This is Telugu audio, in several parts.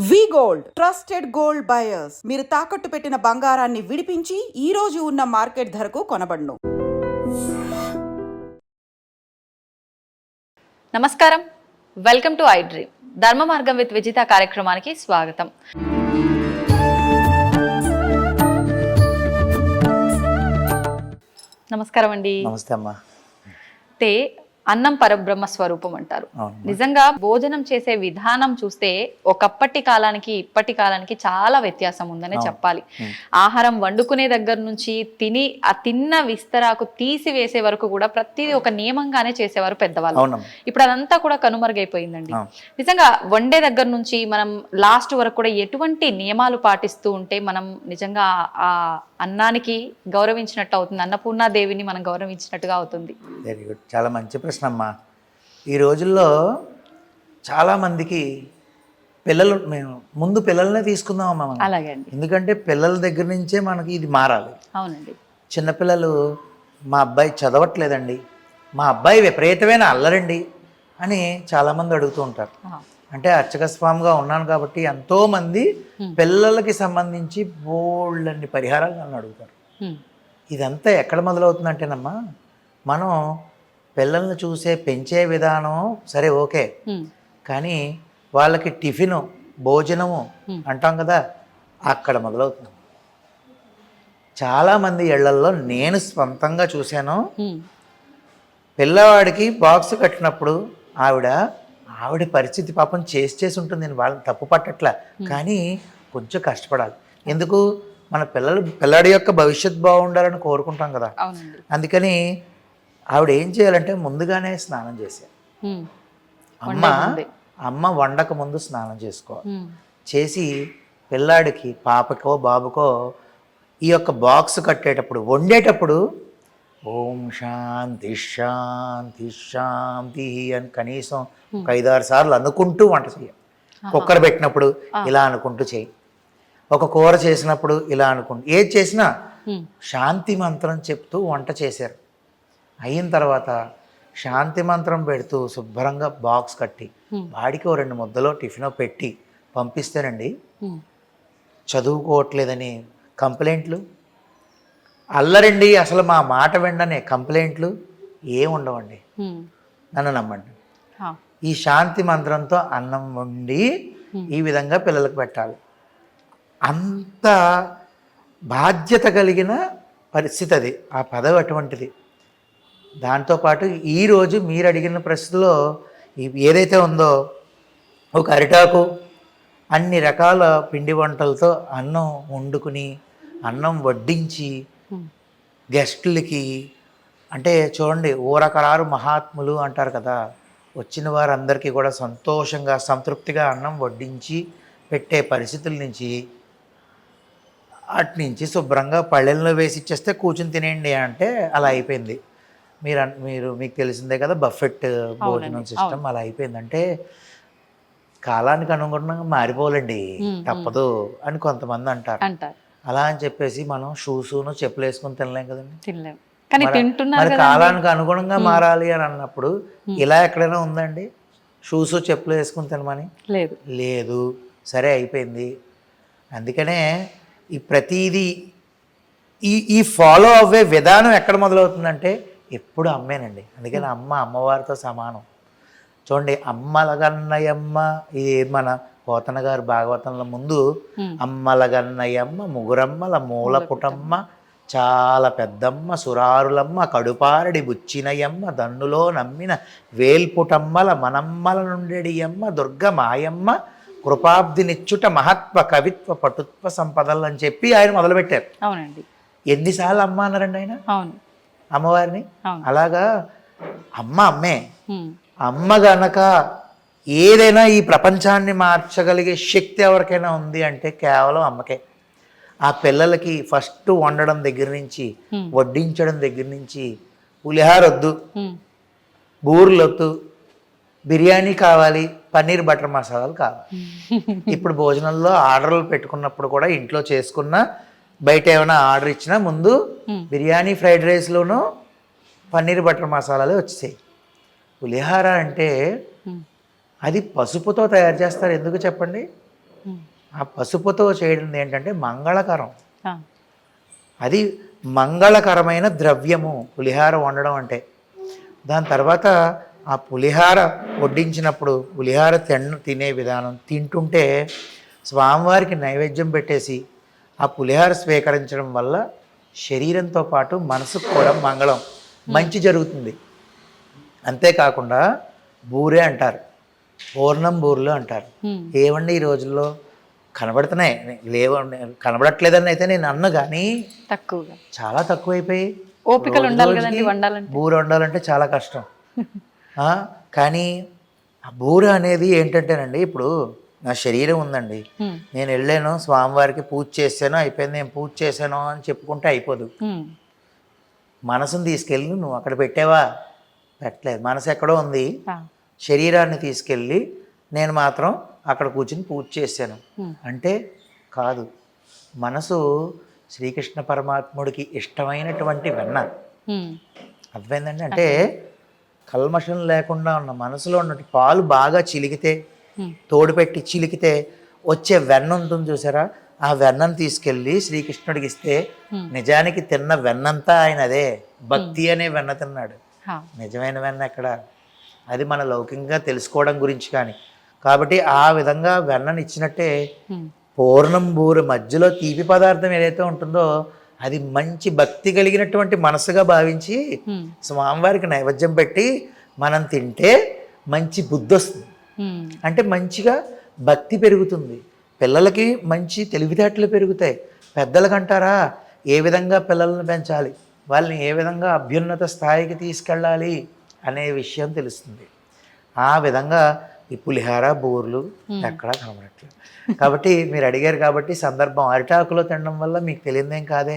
వి గోల్డ్ ట్రస్టెడ్ గోల్డ్ బయర్స్ మీరు తాకట్టు పెట్టిన బంగారాన్ని విడిపించి ఈ రోజు ఉన్న మార్కెట్ ధరకు కొనబడును. నమస్కారం, వెల్కమ్ టు ఐ డ్రీమ్ ధర్మ మార్గం విత్ విజిత కార్యక్రమానికి స్వాగతం. నమస్కారం అండి. నమస్తే అమ్మా. అంటే అన్నం పరబ్రహ్మ స్వరూపం అంటారు. నిజంగా భోజనం చేసే విధానం చూస్తే ఒకప్పటి కాలానికి ఇప్పటి కాలానికి చాలా వ్యత్యాసం ఉందనే చెప్పాలి. ఆహారం వండుకునే దగ్గర నుంచి ఆ తిన్న విస్తరాకు తీసివేసే వరకు కూడా ప్రతిదీ ఒక నియమంగానే చేసేవారు పెద్దవాళ్ళు. ఇప్పుడు అదంతా కూడా కనుమరుగైపోయిందండి. నిజంగా వండే దగ్గర నుంచి మనం లాస్ట్ వరకు కూడా ఎటువంటి నియమాలు పాటిస్తూ ఉంటే మనం నిజంగా ఆ అన్నానికి గౌరవించినట్టు అవుతుంది, అన్నపూర్ణాదేవిని మనం గౌరవించినట్టుగా అవుతుంది. వెరీ గుడ్, చాలా మంచి ప్రశ్న అమ్మా. ఈ రోజుల్లో చాలామందికి మేము ముందు పిల్లల్నే తీసుకుందామమ్మా మనం. అలాగే అండి, ఎందుకంటే పిల్లల దగ్గర నుంచే మనకి ఇది మారాలి. అవునండి. చిన్నపిల్లలు మా అబ్బాయి చదవట్లేదండి, మా అబ్బాయి విపరీతమైన అల్లరండి అని చాలామంది అడుగుతూ ఉంటారు. అంటే అర్చకస్వామిగా ఉన్నాను కాబట్టి ఎంతోమంది పిల్లలకి సంబంధించి బోల్డన్ని పరిహారాలు నన్ను అడుగుతారు. ఇదంతా ఎక్కడ మొదలవుతుందంటేనమ్మా, మనం పిల్లల్ని చూసే పెంచే విధానం సరే ఓకే, కానీ వాళ్ళకి టిఫిను భోజనము అంటాం కదా, అక్కడ మొదలవుతుంది. చాలామంది ఇళ్లల్లో నేను స్వంతంగా చూశాను, పిల్లవాడికి బాక్స్ కట్టినప్పుడు ఆవిడ పరిస్థితి పాపం చేసి ఉంటుంది, నేను వాళ్ళని తప్పు పట్టట్లా, కానీ కొంచెం కష్టపడాలి. ఎందుకు, మన పిల్లాడి యొక్క భవిష్యత్తు బాగుండాలని కోరుకుంటాం కదా. అందుకని ఆవిడ ఏం చేయాలంటే ముందుగానే స్నానం చేశారు. అమ్మ వండక ముందు స్నానం చేసుకోవాలి. చేసి పిల్లాడికి పాపకో బాబుకో ఈ యొక్క బాక్స్ కట్టేటప్పుడు వండేటప్పుడు ఓం శాంతి శాంతి శాంతి అని కనీసం 5-6 సార్లు అనుకుంటూ వంట చేయాలి. కుక్కర్ పెట్టినప్పుడు ఇలా అనుకుంటూ చేయి, ఒక కూర చేసినప్పుడు ఇలా అనుకుంటూ, ఏది చేసినా శాంతి మంత్రం చెప్తూ వంట చేశారు. అయిన తర్వాత శాంతి మంత్రం పెడుతూ శుభ్రంగా బాక్స్ కట్టి వాడికి 2 ముద్దలో టిఫిన్ పెట్టి పంపిస్తేనండి, చదువుకోవట్లేదని కంప్లైంట్లు, అల్లరండి అసలు మా మాట వెంటనే కంప్లైంట్లు ఏం ఉండవండి. నన్ను నమ్మండి, ఈ శాంతి మంత్రంతో అన్నం వండి ఈ విధంగా పిల్లలకు పెట్టాలి. అంత బాధ్యత కలిగిన పరిస్థితి అది, ఆ పదవి అటువంటిది. దాంతోపాటు ఈరోజు మీరు అడిగిన ప్రశ్నలో ఏదైతే ఉందో, ఒక అరిటాకు అన్ని రకాల పిండి వంటలతో అన్నం వండుకుని అన్నం వడ్డించి గెస్టులకి, అంటే చూడండి ఊరకరారు మహాత్ములు అంటారు కదా, వచ్చిన వారందరికీ కూడా సంతోషంగా సంతృప్తిగా అన్నం వడ్డించి పెట్టే పరిస్థితుల నుంచి అట్నుంచి శుభ్రంగా పళ్ళెల్లో వేసి ఇచ్చేస్తే కూర్చుని తినేయండి అంటే అలా అయిపోయింది. మీకు తెలిసిందే కదా, బఫెట్ భోజనం సిస్టమ్ అలా అయిపోయింది. అంటే కాలానికి అనుగుణంగా మారిపోవాలండి, తప్పదు అని కొంతమంది అంటారు. అలా అని చెప్పేసి మనం షూసును చెప్పులు వేసుకుని తినలేం కదండి. మరి కాలానికి అనుగుణంగా మారాలి అని అన్నప్పుడు ఇలా ఎక్కడైనా ఉందండి షూసు చెప్పులు వేసుకుని తినమని? లేదు. సరే అయిపోయింది. అందుకనే ఈ ప్రతిదీ ఈ ఫాలో అవ్వే విధానం ఎక్కడ మొదలవుతుందంటే ఎప్పుడు అమ్మేనండి. అందుకని అమ్మవారితో సమానం. చూడండి, అమ్మలగన్నయమ్మ, ఇది మన పోతన గారు భాగవతంలో ముందు అమ్మలగన్నయమ్మ ముగురమ్మల మూల పుటమ్మ చాలా పెద్దమ్మ సురారులమ్మ కడుపారడి బుచ్చినయమ్మ దన్నులో నమ్మిన వేల్పుటమ్మల మనమ్మల నుండెడియమ్మ దుర్గ మాయమ్మ కృపాబ్దినిచ్చుట మహత్వ కవిత్వ పటుత్వ సంపదలు అని చెప్పి ఆయన మొదలుపెట్టారు. అవునండి. ఎన్నిసార్లు అమ్మ అన్నారండి ఆయన అమ్మవారిని. అలాగా అమ్మే. అమ్మ గనక ఏదైనా ఈ ప్రపంచాన్ని మార్చగలిగే శక్తి ఎవరికైనా ఉంది అంటే కేవలం అమ్మకే. ఆ పిల్లలకి ఫస్ట్ వండడం దగ్గర నుంచి వడ్డించడం దగ్గర నుంచి పులిహార వద్దు, బూరెలు వద్దు, బిర్యానీ కావాలి, పన్నీర్ బటర్ మసాలాలు కావాలి. ఇప్పుడు భోజనంలో ఆర్డర్లు పెట్టుకున్నప్పుడు కూడా ఇంట్లో చేసుకున్న బయట ఏమైనా ఆర్డర్ ఇచ్చినా ముందు బిర్యానీ ఫ్రైడ్ రైస్లోనూ పన్నీర్ బటర్ మసాలాలు వచ్చేసాయి. పులిహార అంటే అది పసుపుతో తయారు చేస్తారు. ఎందుకు చెప్పండి? ఆ పసుపుతో చేయడం ఏంటంటే మంగళకరం. ఆ, అది మంగళకరమైన ద్రవ్యము పులిహార వండడం అంటే. దాని తర్వాత ఆ పులిహార వడ్డించినప్పుడు పులిహార తినే విధానం తింటుంటే స్వామివారికి నైవేద్యం పెట్టేసి ఆ పులిహార స్వీకరించడం వల్ల శరీరంతో పాటు మనసుకు కూడా మంగళం మంచి జరుగుతుంది. అంతేకాకుండా బూరే అంటారు, పూర్ణం బూరెలు అంటారు. ఏవండి ఈ రోజుల్లో కనబడుతున్నాయి, కనబడట్లేదని అయితే నేను అన్న, కానీ తక్కువగా చాలా తక్కువైపోయి. ఓపికలు ఉండాలి కదండి వండాలంటే. బూర వండాలంటే చాలా కష్టం. కానీ ఆ బూర అనేది ఏంటంటేనండి, ఇప్పుడు నా శరీరం ఉందండి, నేను వెళ్ళాను స్వామివారికి పూజ చేశాను అయిపోయింది, నేను పూజ చేశాను అని చెప్పుకుంటే అయిపోదు. మనసును తీసుకెళ్ళి నువ్వు అక్కడ పెట్టావా? పెట్టలేదు. మనసు ఎక్కడో ఉంది, శరీరాన్ని తీసుకెళ్ళి నేను మాత్రం అక్కడ కూర్చుని పూజ చేశాను అంటే కాదు. మనసు శ్రీకృష్ణ పరమాత్ముడికి ఇష్టమైనటువంటి వెన్న. అర్థమైందండి? అంటే కల్మషం లేకుండా ఉన్న మనసులో ఉన్నట్టు పాలు బాగా చిలికితే, తోడుపెట్టి చిలికితే వచ్చే వెన్న ఉంటుంది చూసారా, ఆ వెన్నను తీసుకెళ్ళి శ్రీకృష్ణుడికి ఇస్తే నిజానికి తిన్న వెన్నంతా ఆయన అదే. భక్తి అనే వెన్న తిన్నాడు, నిజమైన వెన్న ఎక్కడ? అది మన లౌకికంగా తెలుసుకోవడం గురించి. కానీ కాబట్టి ఆ విధంగా వెన్నను ఇచ్చినట్టే పూర్ణం బూర మధ్యలో తీపి పదార్థం ఏదైతే ఉంటుందో అది మంచి భక్తి కలిగినటువంటి మనసుగా భావించి స్వామివారికి నైవేద్యం పెట్టి మనం తింటే మంచి బుద్ధి వస్తుంది. అంటే మంచిగా భక్తి పెరుగుతుంది, పిల్లలకి మంచి తెలివితేటలు పెరుగుతాయి. పెద్దలకంటారా ఏ విధంగా పిల్లలను పెంచాలి, వాళ్ళని ఏ విధంగా అభ్యున్నత స్థాయికి తీసుకెళ్ళాలి అనే విషయం తెలుస్తుంది. ఆ విధంగా ఈ పులిహార బూర్లు ఎక్కడా కనబడట్లేదు. కాబట్టి మీరు అడిగారు కాబట్టి సందర్భం, అరిటాకులో తినడం వల్ల మీకు తెలియదేం కాదే.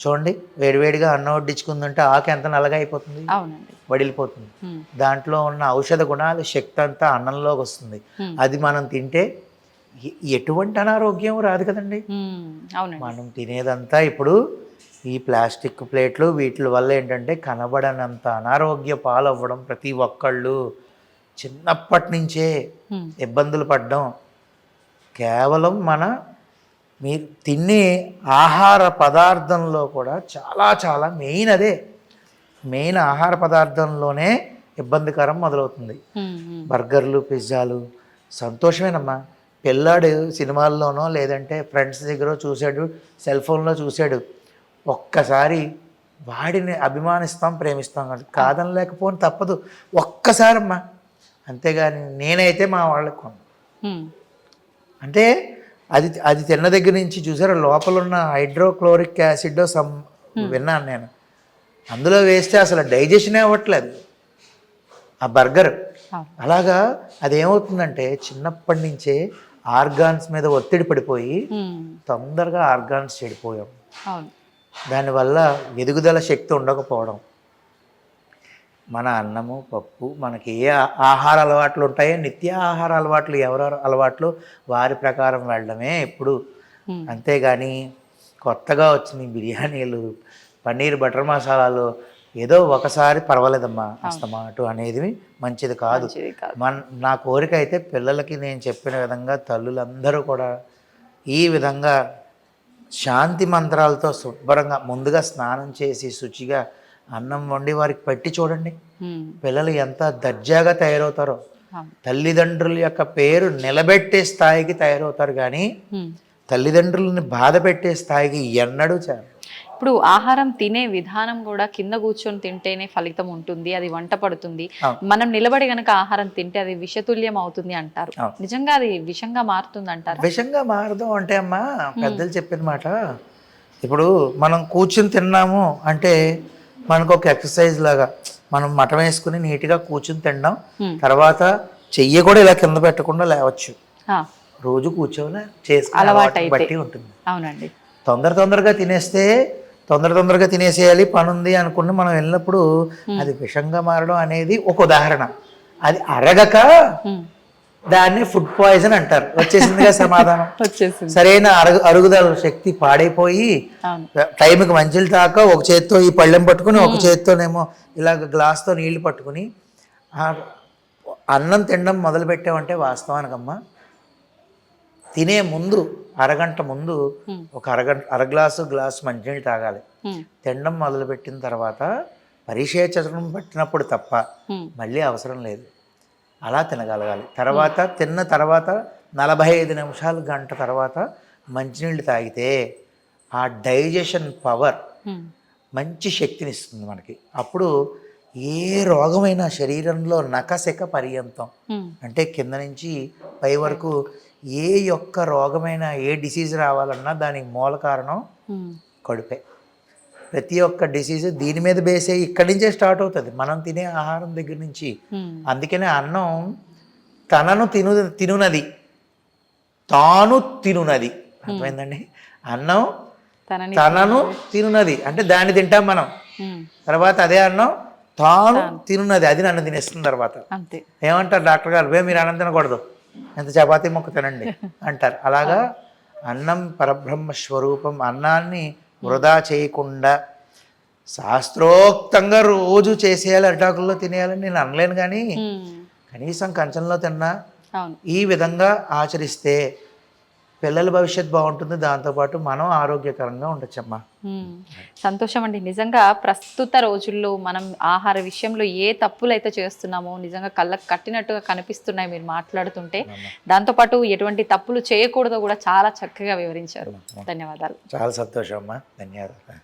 చూడండి, వేడివేడిగా అన్నం వడ్డించుకుందంటే ఆకు ఎంత నల్లగా అయిపోతుంది, వడిలిపోతుంది. దాంట్లో ఉన్న ఔషధ గుణాలు శక్తి అంతా అన్నంలోకి వస్తుంది. అది మనం తింటే ఎటువంటి అనారోగ్యం రాదు కదండి. మనం తినేదంతా ఇప్పుడు ఈ ప్లాస్టిక్ ప్లేట్లు వీటి వల్ల ఏంటంటే కనబడనంత అనారోగ్య పాలవ్వడం, ప్రతి ఒక్కళ్ళు చిన్నప్పటి నుంచే ఇబ్బందులు పడ్డం కేవలం మీరు తినే ఆహార పదార్థంలో కూడా చాలా చాలా మెయిన్ అదే. మెయిన్ ఆహార పదార్థంలోనే ఇబ్బందికరం మొదలవుతుంది. బర్గర్లు, పిజ్జాలు సంతోషమేనమ్మా. పిల్లాడు సినిమాల్లోనో లేదంటే ఫ్రెండ్స్ దగ్గర చూశాడు, సెల్ ఫోన్లో చూశాడు, ఒక్కసారి వాడిని అభిమానిస్తాం, ప్రేమిస్తాం, కాదని లేకపోతే తప్పదు ఒక్కసారమ్మా. అంతేగాని నేనైతే మా వాళ్ళకి కొన్నాను అంటే అది తిన్న దగ్గర నుంచి చూసారా లోపల ఉన్న హైడ్రోక్లోరిక్ యాసిడ్ విన్నాను నేను, అందులో వేస్తే అసలు డైజెషనే అవ్వట్లేదు ఆ బర్గర్. అలాగా అదేమవుతుందంటే చిన్నప్పటి నుంచే ఆర్గాన్స్ మీద ఒత్తిడి పడిపోయి తొందరగా ఆర్గాన్స్ చెడిపోయాం. దానివల్ల ఎదుగుదల శక్తి ఉండకపోవడం. మన అన్నము పప్పు మనకి ఏ ఆహార అలవాట్లు ఉంటాయో నిత్య ఆహార అలవాట్లు ఎవరెవరు అలవాట్లు వారి ప్రకారం వెళ్ళడమే ఎప్పుడు. అంతేగాని కొత్తగా వచ్చిన బిర్యానీలు, పన్నీర్ బటర్ మసాలాలు ఏదో ఒకసారి పర్వాలేదమ్మా అస్తమాటు అనేది మంచిది కాదు. నా కోరిక అయితే పిల్లలకి నేను చెప్పిన విధంగా తల్లులందరూ కూడా ఈ విధంగా శాంతి మంత్రాలతో శుభ్రంగా ముందుగా స్నానం చేసి శుచిగా అన్నం వండి వారికి పెట్టి చూడండి, పిల్లలు ఎంత దర్జాగా తయారవుతారో. తల్లిదండ్రుల యొక్క పేరు నిలబెట్టే స్థాయికి తయారవుతారు, కానీ తల్లిదండ్రులని బాధ పెట్టే స్థాయికి ఎన్నడూ చేరు. ఇప్పుడు ఆహారం తినే విధానం కూడా కింద కూర్చొని తింటేనే ఫలితం ఉంటుంది, అది వంట పడుతుంది. మనం నిలబడి గనక ఆహారం తింటే అది విషతుల్యం అవుతుంది అంటారు. నిజంగా అది విషంగా మారుతుంది అంటారు? విషంగా మారదు అంటే అమ్మా పెద్దలు చెప్పిన మాట. ఇప్పుడు మనం కూర్చుని తిన్నాము అంటే మనకు ఒక ఎక్సర్సైజ్ లాగా మనం మటం వేసుకుని నీట్గా కూర్చుని తినడం, తర్వాత చెయ్యి కూడా ఇలా కింద పెట్టకుండా లేవచ్చు. రోజు కూర్చోలే చేసుకుని బట్టి ఉంటుంది. అవునండి. తొందరగా తినేస్తే తొందరగా తినేసేయాలి పని ఉంది అనుకుని మనం వెళ్ళినప్పుడు అది విషంగా మారడం అనేది ఒక ఉదాహరణ. అది అరగక దాన్ని ఫుడ్ పాయిజన్ అంటారు. వచ్చేసిందిగా సమాధానం. సరైన అరుగుదల శక్తి పాడైపోయి టైంకి మంచిలు తాక ఒక చేత్తో ఈ పళ్ళెం పట్టుకుని ఒక చేత్తోనేమో ఇలాగ గ్లాస్తో నీళ్లు పట్టుకుని అన్నం తినడం మొదలు పెట్టామంటే వాస్తవానికమ్మా తినే ముందు అరగంట ముందు ఒక అర గ్లాసు మంచినీళ్ళు తాగాలి. తినడం మొదలుపెట్టిన తర్వాత పరిశేచనం పట్టినప్పుడు తప్ప మళ్ళీ అవసరం లేదు. అలా తినగలగాలి. తర్వాత తిన్న తర్వాత 45 నిమిషాలు గంట తర్వాత మంచినీళ్ళు తాగితే ఆ డైజెషన్ పవర్ మంచి శక్తిని ఇస్తుంది మనకి. అప్పుడు ఏ రోగమైన శరీరంలో నకశిక పర్యంతం అంటే కింద నుంచి పై వరకు ఏ యొక్క రోగమైనా ఏ డిసీజ్ రావాలన్నా దానికి మూల కారణం కడుపే. ప్రతి ఒక్క డిసీజ్ దీని మీద బేసే ఇక్కడి నుంచే స్టార్ట్ అవుతుంది, మనం తినే ఆహారం దగ్గర నుంచి. అందుకనే అన్నం తినునది తాను తినునది. అర్థమైందండి? అన్నం తనను తినునది అంటే దాన్ని తింటాం మనం. తర్వాత అదే అన్నం తాను తినున్నది, అది నన్ను తినేస్తుంది. తర్వాత ఏమంటారు డాక్టర్ గారు, మీరు అన్నం తినకూడదు, ఎంత చపాతీ మొక్క తినండి అంటారు. అలాగా అన్నం పరబ్రహ్మ స్వరూపం. అన్నాన్ని వృధా చేయకుండా శాస్త్రోక్తంగా రోజు చేసేయాలి, అరిటాకుల్లో తినేయాలని నేను అనలేను, కానీ కనీసం కంచంలో తిన్నా ఈ విధంగా ఆచరిస్తే పిల్లల భవిష్యత్తు బాగుంటుంది, దాంతోపాటు మనం ఆరోగ్యకరంగా ఉండొచ్చమ్మా. సంతోషం అండి. నిజంగా ప్రస్తుత రోజుల్లో మనం ఆహార విషయంలో ఏ తప్పులు అయితే చేస్తున్నామో నిజంగా కళ్ళకు కట్టినట్టుగా కనిపిస్తున్నాయి మీరు మాట్లాడుతుంటే. దాంతోపాటు ఎటువంటి తప్పులు చేయకూడదో కూడా చాలా చక్కగా వివరించారు. ధన్యవాదాలు. చాలా సంతోషం అమ్మా, ధన్యవాదాలు.